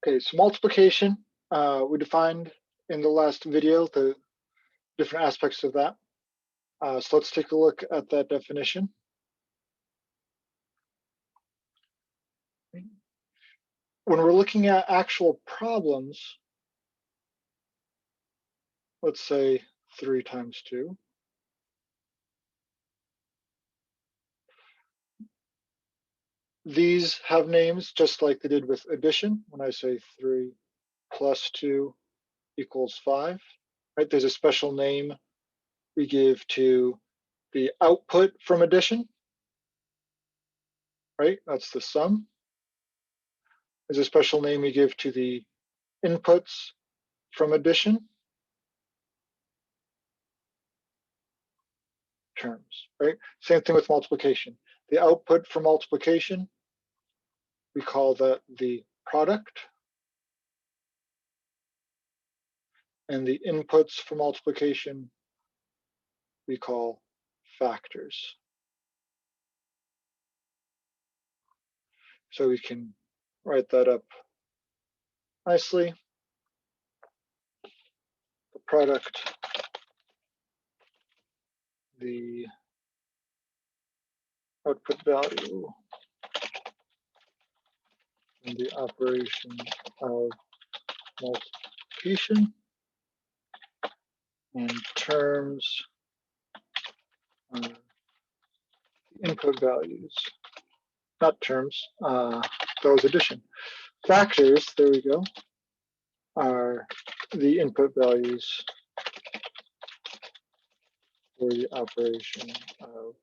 Okay, so multiplication, we defined in the last video the different aspects of that. So let's take a look at that definition. When we're looking at actual problems, let's say 3 times 2. These have names just like they did with addition. When I say 3 plus 2 equals 5, right? There's a special name we give to the output from addition, right? That's the sum. There's a special name we give to the inputs from addition, terms, right? Same thing with multiplication. The output from multiplication, we call that the product. And the inputs for multiplication, we call factors. So we can write that up nicely. The product, the output value, and the operation of multiplication, and terms, input values, not terms, that was addition. Factors, there we go, are the input values for the operation of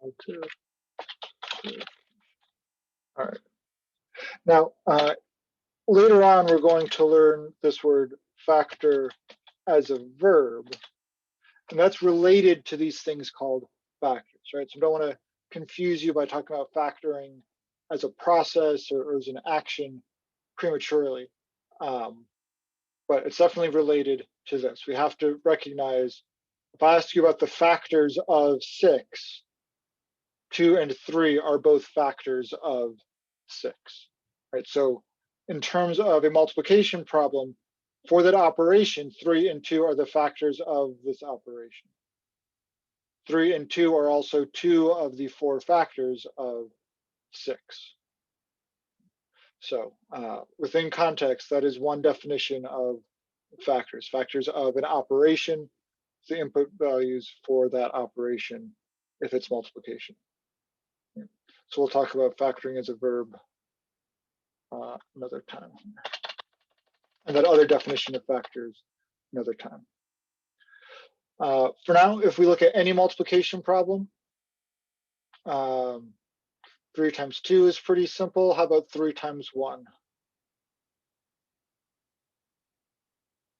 multiplication. All right. Now, later on, we're going to learn this word factor as a verb, and that's related to these things called factors, right? So I don't want to confuse you by talking about factoring as a process or as an action prematurely, but it's definitely related to this. We have to recognize, if I ask you about the factors of 6, 2 and 3 are both factors of 6, right? So in terms of a multiplication problem, for that operation, 3 and 2 are the factors of this operation. 3 and 2 are also 2 of the 4 factors of 6. So within context, that is one definition of factors. Factors of an operation, the input values for that operation if it's multiplication. So we'll talk about factoring as a verb another time. And that other definition of factors another time. For now, if we look at any multiplication problem, 3 times 2 is pretty simple. How about 3 times 1?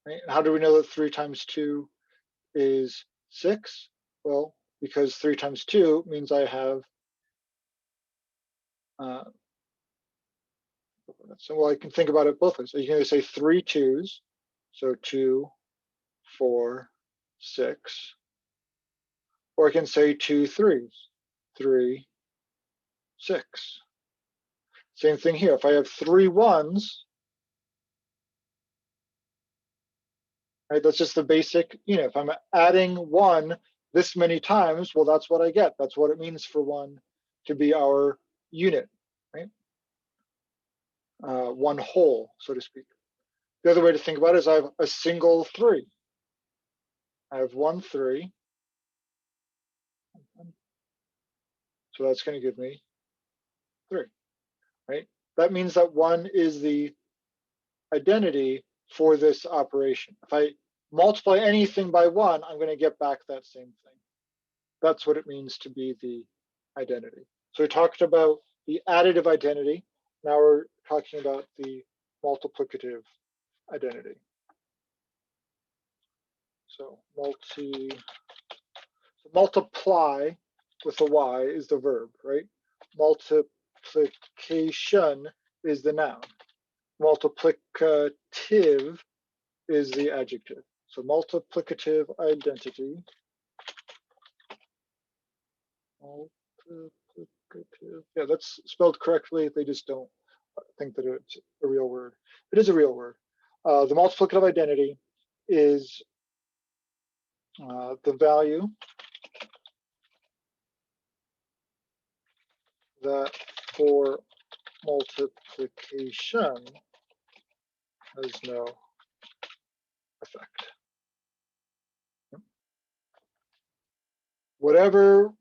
Right? How do we know that 3 times 2 is 6? Well, because 3 times 2 means I have, so well, I can think about it both ways. So you can either say 3 2s, so 2, 4, 6, or I can say 2 3s, 3, 6. Same thing here. If I have 3 1s, right, that's just the basic, if I'm adding 1 this many times, well, that's what I get. That's what it means for 1 to be our unit, right? 1 whole, so to speak. The other way to think about it is I have a single 3. I have 1 3. So that's going to give me 3, right? That means that 1 is the identity for this operation. If I multiply anything by 1, I'm going to get back that same thing. That's what it means to be the identity. So we talked about the additive identity. Now we're talking about the multiplicative identity. So multiply with a Y is the verb, right? Multiplication is the noun. Multiplicative is the adjective. So multiplicative identity. Multiplicative. Yeah, that's spelled correctly. They just don't think that it's a real word. It is a real word. The multiplicative identity is the value that for multiplication has no effect. Whatever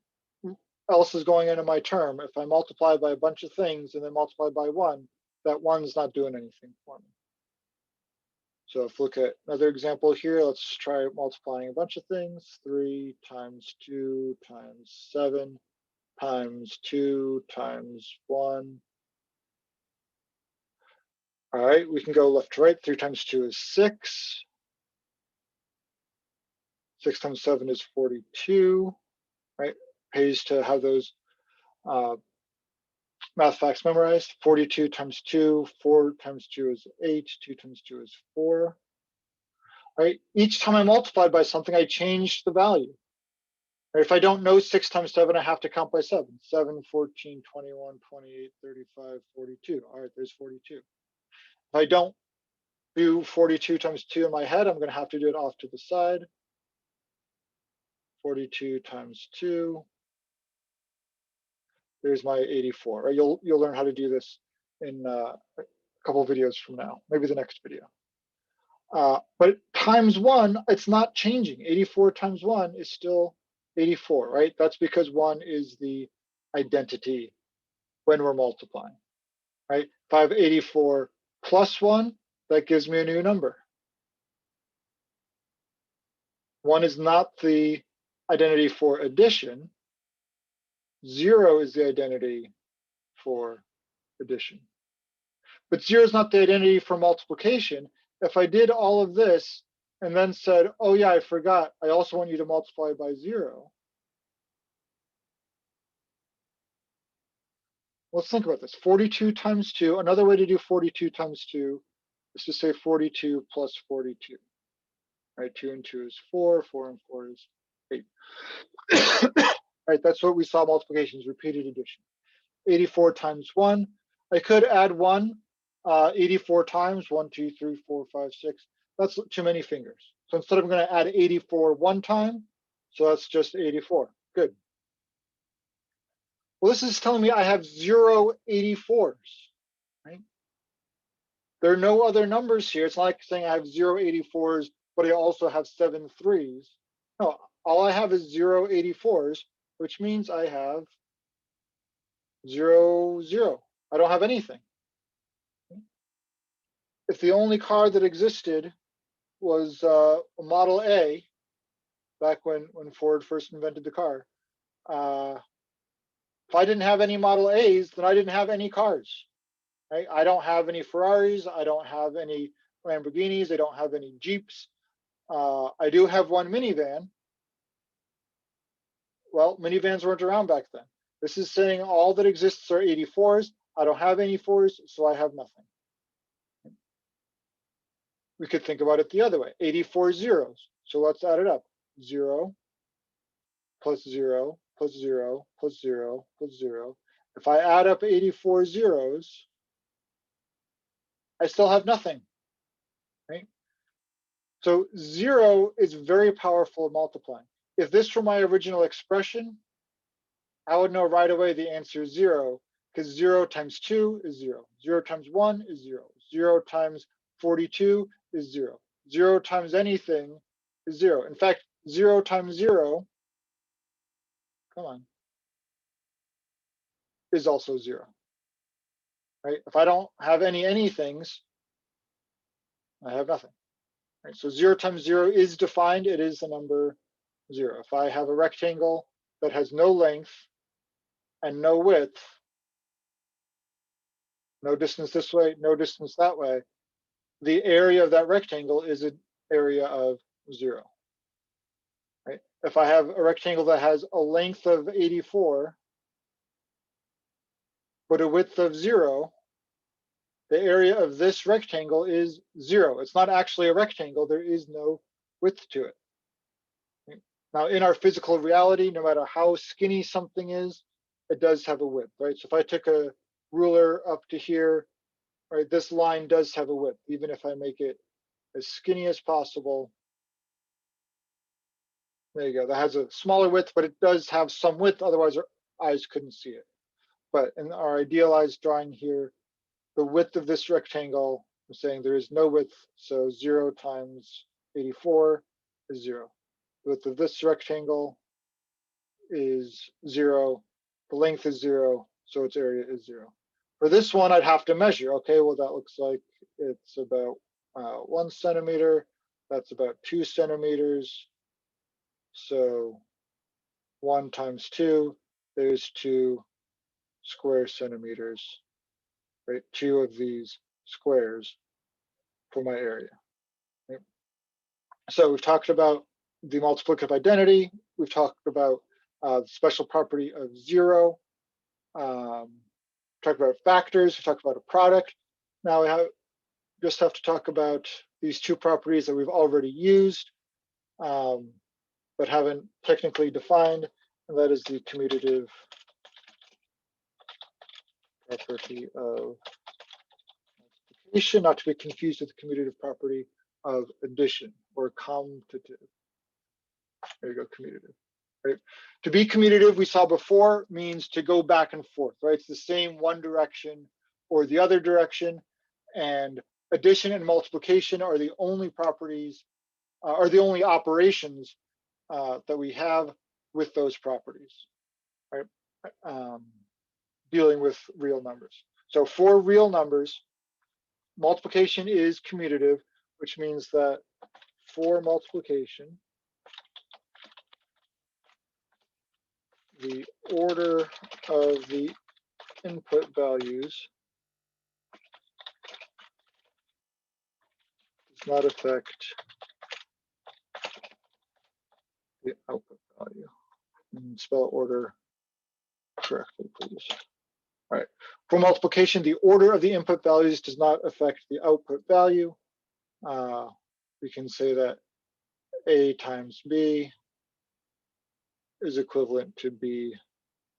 else is going into my term, if I multiply by a bunch of things and then multiply by one, that one's not doing anything for me. So if we look at another example here, let's try multiplying a bunch of things. 3 times 2 times 7 times 2 times 1. All right, we can go left to right. 3 times 2 is 6. 6 times 7 is 42, right? Pays to have those math facts memorized. 42 times 2, 4 times 2 is 8, 2 times 2 is 4. Right? Each time I multiply by something, I change the value. Right? If I don't know 6 times 7, I have to count by 7. 7, 14, 21, 28, 35, 42. All right, there's 42. If I don't do 42 times 2 in my head, I'm going to have to do it off to the side. 42 times 2. There's my 84. Right? You'll learn how to do this in a couple of videos from now, maybe the next video. But times 1, it's not changing. 84 times 1 is still 84, right? That's because 1 is the identity when we're multiplying, right? If I have 84 plus 1, that gives me a new number. 1 is not the identity for addition. 0 is the identity for addition. But 0 is not the identity for multiplication. If I did all of this and then said, oh yeah, I forgot, I also want you to multiply by 0. Let's think about this. 42 times 2, another way to do 42 times 2 is to say 42 plus 42. Right, 2 and 2 is 4, 4 and 4 is 8. Right, that's what we saw multiplication is repeated addition. 84 times 1. I could add 1 84 times, 1, 2, 3, 4, 5, 6. That's too many fingers. So instead I'm going to add 84 one time. So that's just 84. Good. Well, this is telling me I have 0 84s, right? There are no other numbers here. It's like saying I have 0 84s, but I also have 7 3s. No, all I have is 0 84s, which means I have 0 0. I don't have anything. If the only car that existed was a Model A, back when Ford first invented the car, if I didn't have any Model A's, then I didn't have any cars. Right? I don't have any Ferraris. I don't have any Lamborghinis. I don't have any Jeeps. I do have one minivan. Well, minivans weren't around back then. This is saying all that exists are 84s. I don't have any 4s, so I have nothing. We could think about it the other way, 84 zeros. So let's add it up. 0 plus 0 plus 0 plus 0 plus 0. If I add up 84 zeros, I still have nothing, right? So 0 is very powerful at multiplying. If this were my original expression, I would know right away the answer is 0, because 0 times 2 is 0. 0 times 1 is 0. 0 times 42 is 0. 0 times anything is 0. In fact, 0 times 0, come on, is also 0. Right? If I don't have anythings, I have nothing. Right? So 0 times 0 is defined. It is the number 0. If I have a rectangle that has no length and no width, no distance this way, no distance that way, the area of that rectangle is an area of 0. Right? If I have a rectangle that has a length of 84, but a width of 0, the area of this rectangle is 0. It's not actually a rectangle. There is no width to it. Right? Now, in our physical reality, no matter how skinny something is, it does have a width, right? So if I took a ruler up to here right? This line does have a width, even if I make it as skinny as possible. There you go. That has a smaller width, but it does have some width. Otherwise, our eyes couldn't see it. But in our idealized drawing here, the width of this rectangle, I'm saying there is no width. So 0 times 84 is 0. The width of this rectangle is 0. The length is 0. So its area is 0. For this one, I'd have to measure. Okay, well, that looks like it's about 1 centimeter. That's about 2 centimeters. So 1 times 2, there's 2 square centimeters, right? 2 of these squares for my area. Right? So we've talked about the multiplicative identity. We've talked about the special property of 0. Talked about factors. We talked about a product. Now we just have to talk about these 2 properties that we've already used, but haven't technically defined, and that is the commutative property of multiplication, not to be confused with the commutative property of addition or commutative. There you go, commutative. Right? To be commutative, we saw before, means to go back and forth, right? It's the same one direction or the other direction, and addition and multiplication are the only properties, are the only operations that we have with those properties, right? Dealing with real numbers. So for real numbers, multiplication is commutative, which means that for multiplication, the order of the input values does not affect the output value. And spell order correctly, please. All right. For multiplication, the order of the input values does not affect the output value. We can say that A times B is equivalent to B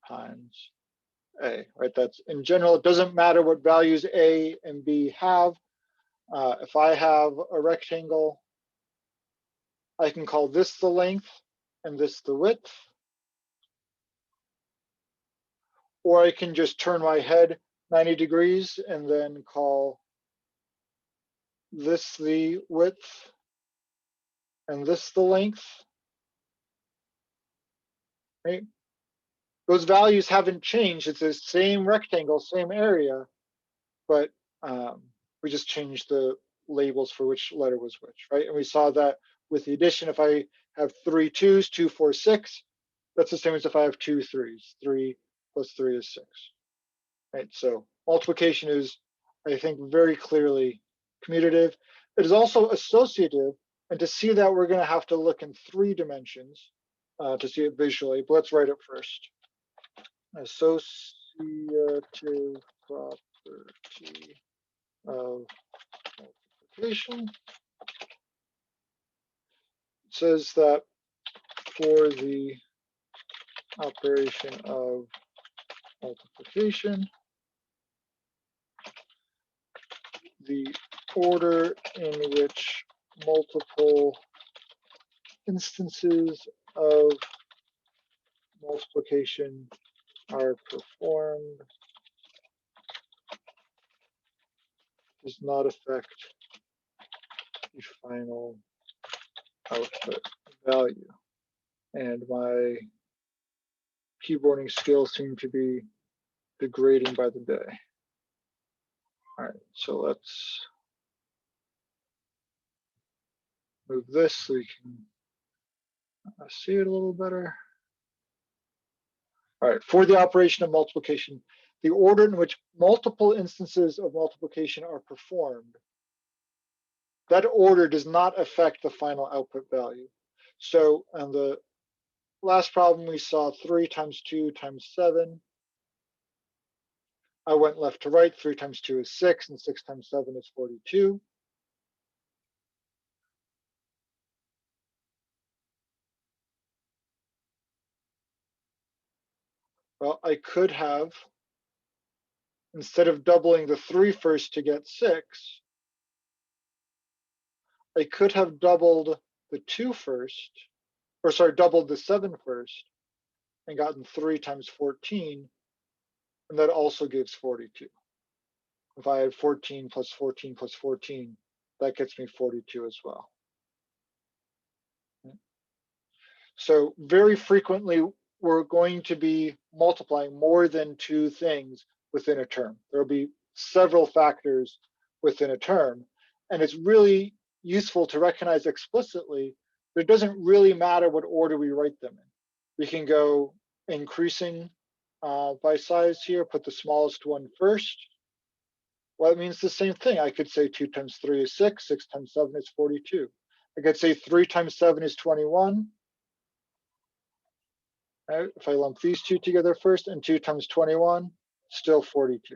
times A, right? That's in general, it doesn't matter what values A and B have. If I have a rectangle, I can call this the length and this the width. Or I can just turn my head 90 degrees and then call this the width and this the length, right? Those values haven't changed. It's the same rectangle, same area, but we just changed the labels for which letter was which, right? And we saw that with the addition, if I have 3 2s, 2, 4, 6, that's the same as if I have 2 3s. 3 plus 3 is 6, right? So multiplication is, I think, very clearly commutative. It is also associative, and to see that, we're going to have to look in 3 dimensions to see it visually, but let's write it first. Associative property of multiplication. It says that for the operation of multiplication, the order in which multiple instances of multiplication are performed does not affect the final output value. And my keyboarding skills seem to be degrading by the day. All right, so let's move this so we can see it a little better. All right, for the operation of multiplication, the order in which multiple instances of multiplication are performed, that order does not affect the final output value. So on the last problem, we saw 3 times 2 times 7. I went left to right. 3 times 2 is 6, and 6 times 7 is 42. Well, I could have instead of doubling the 3 first to get 6, I could have doubled the 2 first, or sorry, doubled the 7 first and gotten 3 times 14, and that also gives 42. If I had 14 plus 14 plus 14, that gets me 42 as well. So very frequently, we're going to be multiplying more than 2 things within a term. There'll be several factors within a term, and it's really useful to recognize explicitly that it doesn't really matter what order we write them in. We can go increasing by size here, put the smallest one first. Well, it means the same thing. I could say 2 times 3 is 6, 6 times 7 is 42. I could say 3 times 7 is 21. Right? If I lump these two together first, and 2 times 21, still 42.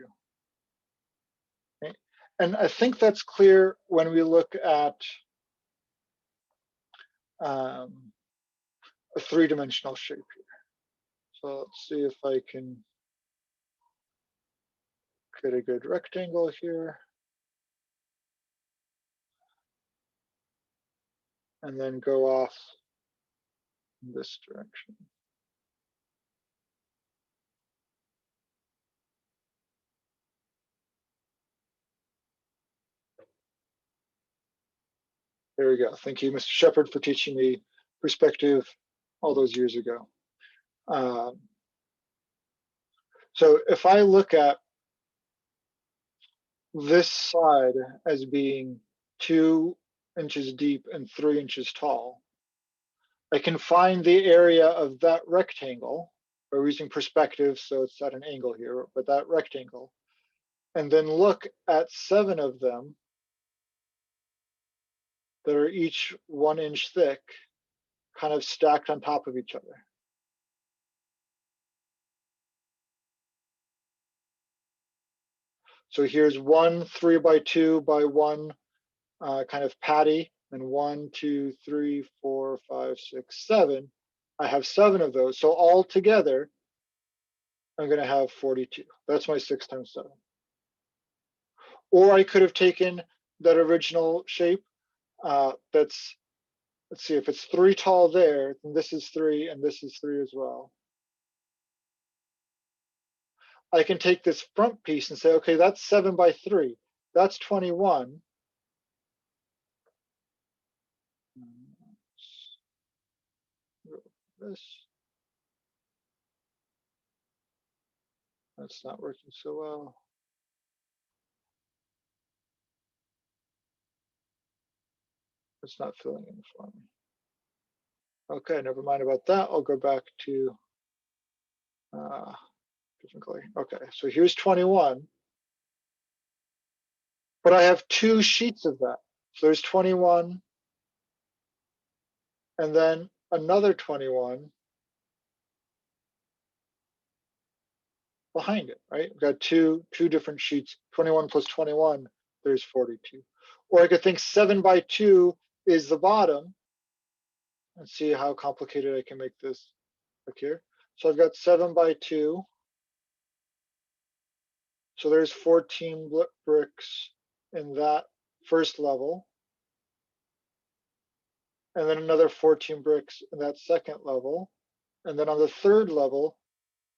Okay? And I think that's clear when we look at a 3-dimensional shape here. So let's see if I can create a good rectangle here. And then go off in this direction. There we go. Thank you, Mr. Shepard, for teaching me perspective all those years ago. So if I look at this side as being 2 inches deep and 3 inches tall, I can find the area of that rectangle. We're using perspective, so it's at an angle here, but that rectangle, and then look at 7 of them that are each 1 inch thick, kind of stacked on top of each other. So here's one 3 by 2 by 1 kind of patty, and 1, 2, 3, 4, 5, 6, 7. I have 7 of those. So all together, I'm going to have 42. That's my 6 times 7. Or I could have taken that original shape. Let's see, if it's 3 tall there, then this is 3 and this is 3 as well. I can take this front piece and say, okay, that's 7 by 3. That's 21. This. That's not working so well. It's not filling in for me. Okay, never mind about that. I'll go back to different color. Okay, so here's 21. But I have 2 sheets of that. So there's 21, and then another 21 behind it, right? We've got two different sheets. 21 plus 21, there's 42. Or I could think 7 by 2 is the bottom, and see how complicated I can make this look here. So I've got 7 by 2. So there's 14 bricks in that first level. And then another 14 bricks in that second level. And then on the third level,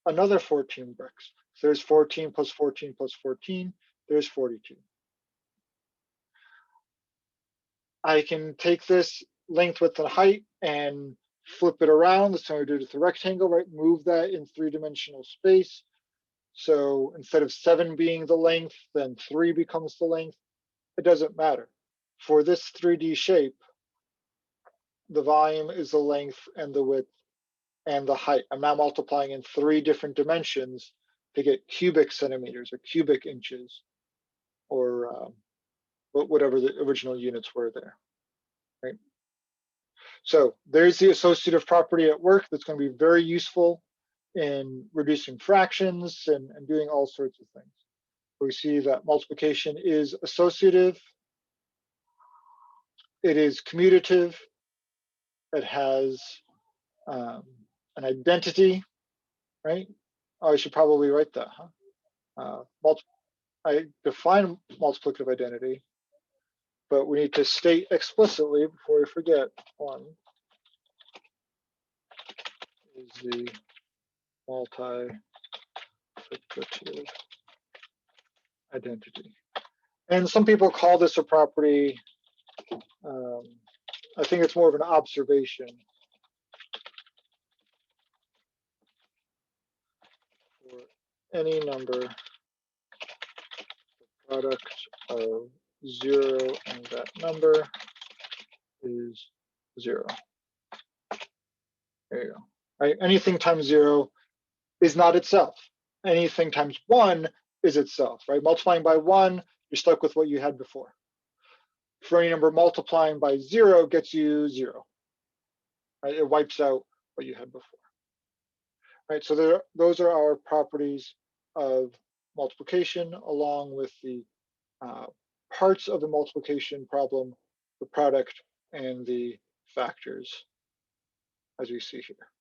another 14 bricks. So there's 14 plus 14 plus 14, there's 42. I can take this length, width, and height and flip it around. That's how we do it with the rectangle, right? Move that in 3-dimensional space. So instead of 7 being the length, then 3 becomes the length. It doesn't matter. For this 3D shape, the volume is the length and the width and the height. I'm now multiplying in 3 different dimensions to get cubic centimeters or cubic inches, or whatever the original units were there, right? So there's the associative property at work that's going to be very useful in reducing fractions and doing all sorts of things. We see that multiplication is associative, it is commutative, it has an identity, right? Oh, I should probably write that, huh? I define multiplicative identity, but we need to state explicitly before we forget, 1 is the multiplicative identity. And some people call this a property. I think it's more of an observation. For any number, the product of 0 and that number is 0. There you go. Right? Anything times 0 is not itself. Anything times 1 is itself. Right? Multiplying by 1, you're stuck with what you had before. For any number, multiplying by 0 gets you 0. Right? It wipes out what you had before. Right? So those are our properties of multiplication, along with the parts of the multiplication problem, the product and the factors, as we see here.